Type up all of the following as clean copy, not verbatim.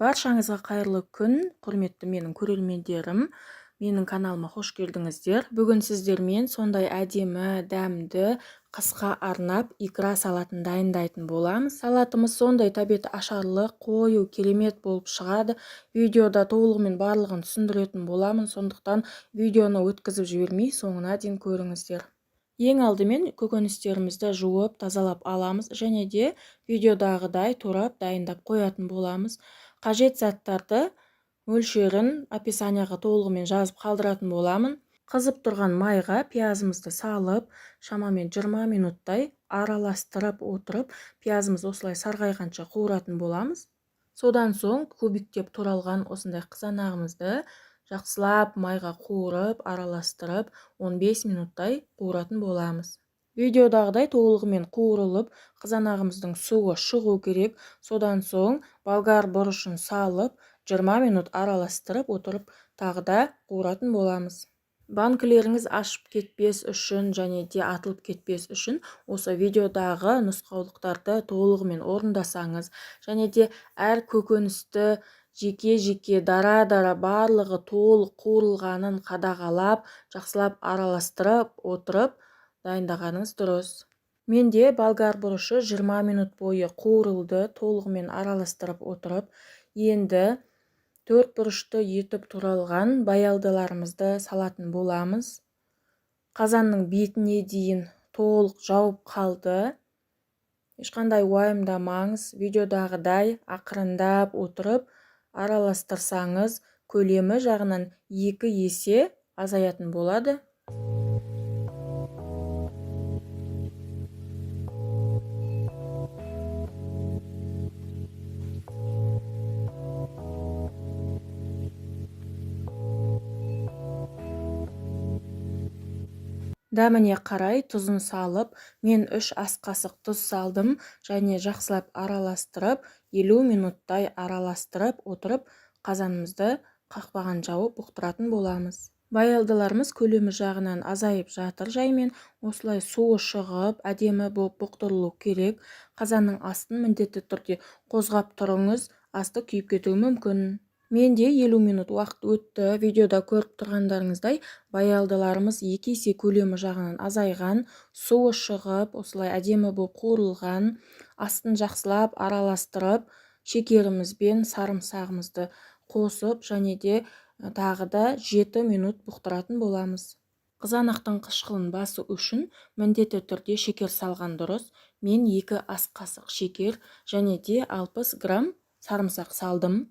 Баршаңызға қайырлы күн, құрметті менің көрермендерім. Менің каналыма қош келдіңіздер. Бүгін сіздермен сондай әдемі, дәмді, қысқа арнап икра салатын дайындайтын боламыз. Салатымыз сондай тәбеті ашарлы, қою, керемет болып шығады. Видеода толығымен барлығын түсіндіретін боламын, сондықтан видеоны өткізіп жібермей соңына дейін көріңіздер. Ең алдымен көкөністерімізді жуып, тазалап аламыз және де видеодағыдай турап дайындап қоятын боламыз. Қажет заттарды мөлшерін описанияға толығымен жазып қалдыратын боламын. Қызып тұрған майға пиязымызды салып, шамамен 20 минуттай араластырып отырып, пиязымыз осылай сарғайғанша қуыратын боламыз. Содан соң кубиктеп туралған осындай қызанағымызды жақсылап майға қуырып, араластырып, 15 минуттай қуыратын боламыз. Видеодағыдай толығымен қуырылып, қызанағымыздың суы шығу керек. Содан соң болгар бұрышын салып, 20 минут араластырып отырып, тағы да қуыратын боламыз. Банкілеріңіз ашып кетпес үшін және де атылып кетпес үшін осы видеодағы нұсқаулықтарды толығымен орындасаңыз, және де әр көкөністі жеке-жеке дара-дара барлығы толық қуырылғанын қадағалап, жақсылап араластырып отырып дайындағаныңыз дұрыс. Менде болгар бұрышы 20 минут бойы қуырылды, толығымен араластырып отырып, енді 4 бұрышты етіп туралған баялдыларымызды салатын боламыз. Қазанның бетіне дейін толық жауып қалды. Ешқандай уайымдамаңыз, видеодағыдай ақырындап отырып араластырсаңыз, көлемі жағынан 2 есе азаятын болады. Дәміне қарай тұзын салып, мен 3 ас қасық тұз салдым және жақсылап араластырып, 50 минуттай араластырып отырып, қазанымызды қақпаған жауып бұқтыратын боламыз. Баялдыларымыз көлемі жағынан азайып жатыр жаймен, осылай суы шығып, әдемі болып бұқтырылу керек. Қазанның астын міндетті түрде қозғап тұрыңыз, асты күйіп кетуі мүмкін. Менде 50 минут уақыт өтті. Видеода көріп тұрғандарыңыздай, баялдыларымыз 2 есе көлемі жағынан азайған, суы шығып, осылай әдемі болып қуырылған. Астын жақсылап араластырып, шекеріміз бен сарымсағымызды қосып, және де тағы да 7 минут бұқтыратын боламыз. Қызанақтың қышқылын басу үшін міндетті түрде шекер салған дұрыс. Мен 2 ас қасық шекер және де 60 грамм сарымсақ салдым.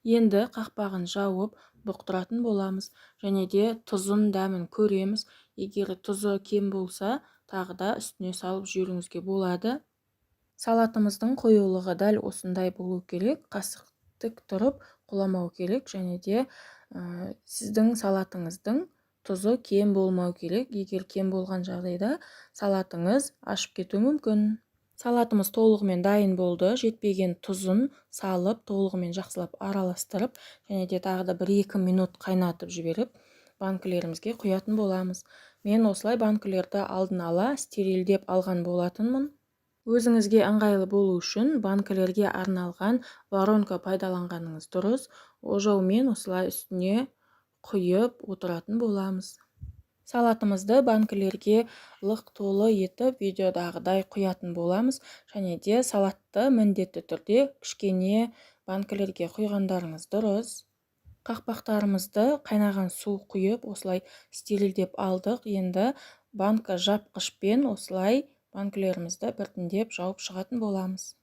Енді қақпағын жауып бұқтыратын боламыз, және де тұзын дәмін көреміз. Егер тұзы кем болса, тағы да үстіне салып жіберуіңізге болады. Салатымыздың қоюлығы дәл осындай болу керек, қасық тік тұрып құламау керек, және де сіздің салатыңыздың тұзы кем болмау керек. Егер кем болған жағдайда салатыңыз ашып кетуі мүмкін. Салатымыз толығымен дайын болды. Жетпеген тұзын салып, толығымен жақсылап араластырып, және де тағы да 1-2 минут қайнатып жіберіп, банкілерімізге құятын боламыз. Мен осылай банкілерді алдын ала стерилдеп алған болатынмын. Өзіңізге ыңғайлы болу үшін банкілерге арналған воронка пайдаланғаныңыз дұрыс. Ожаумен осылай үстіне құйып отыратын боламыз. Салатымызды банкілерге лық толы етіп видеодағыдай құятын боламыз, және де салатты міндетті түрде кішкене банкілерге құйғандарыңыз дұрыс. Қақпақтарымызды қайнаған су құйып, осылай стерилдеп алдық. Енді банка жапқышпен осылай банкілерімізді біртіндеп жауып шығатын боламыз.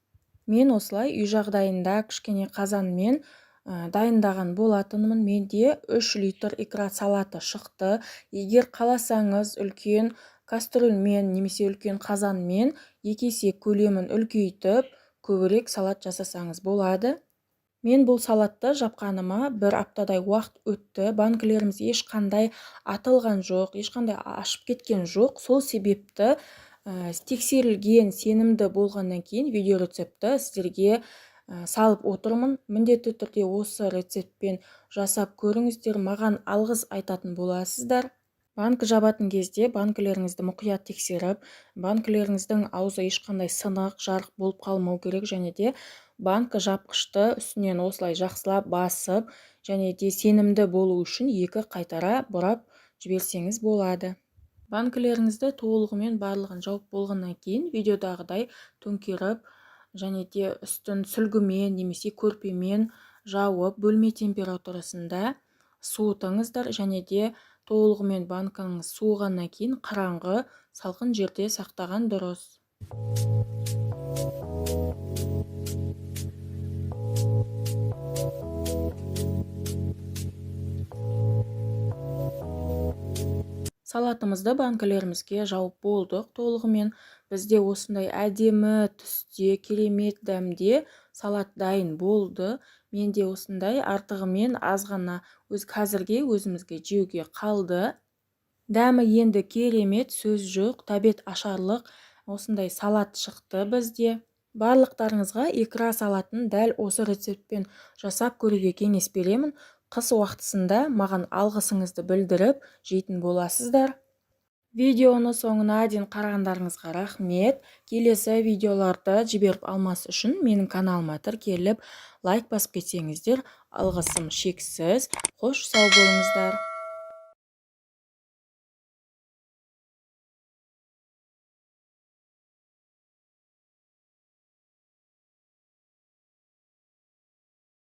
Мен осылай үй жағдайында кішкене қазанмен дайындаған болатынмын. Менде 3 литр икра салаты шықты. Егер қаласаңыз үлкен кастрюльмен немесе үлкен қазанмен 2 есе көлемін үлкейтіп, көбірек салат жасасаңыз болады. Мен бұл салатты жапқаныма 1 аптадай уақыт өтті. Банкілеріміз ешқандай атылған жоқ, ешқандай ашып кеткен жоқ. Сол себепті тексерілген, сенімді болғаннан кейін видео рецепті сіздерге салып отырмын. Міндетті түрде осы рецептпен жасап көріңіздер, маған алғыс айтатын боласыздар. Банкі жабатын кезде банкілеріңізді мұқият тексеріп, банкілеріңіздің аузы ешқандай сынық, жарық болып қалмау керек, және де банкі жапқышты үстінен осылай жақсылап басып, және де сенімді болу үшін екі қайтара бұрап жіберсеңіз болады. Банкілеріңізді толығымен барлығын жауып болғаннан кейін видеодағыдай төңкеріп, және де үстін сүлгімен немесе көрпемен жауып, бөлме температурасында суытыңыздар, және де толығымен банкіңіз суығаннан кейін қараңғы, салқын жерде сақтаған дұрыс. Салатымызды банкілерімізге жауып болдық толығымен. Бізде осындай әдемі түсте, керемет дәмде салат дайын болды. Менде осындай артығымен азғана қазірге өзімізге жеуге қалды. Дәмі енді керемет, сөз жоқ, тәбет ашарлық осындай салат шықты бізде. Барлықтарыңызға икра салатын дәл осы рецептпен жасап көруге кеңес беремін. Қыс уақытысында маған алғысыңызды білдіріп жейтін боласыздар. Видеоны соңына дейін қарағандарыңызға рахмет. Келесі видеоларды жіберіп алмас үшін менің каналыма тіркеліп, лайк басып кетсеңіздер, алғысым шексіз. Қош сау болыңыздар.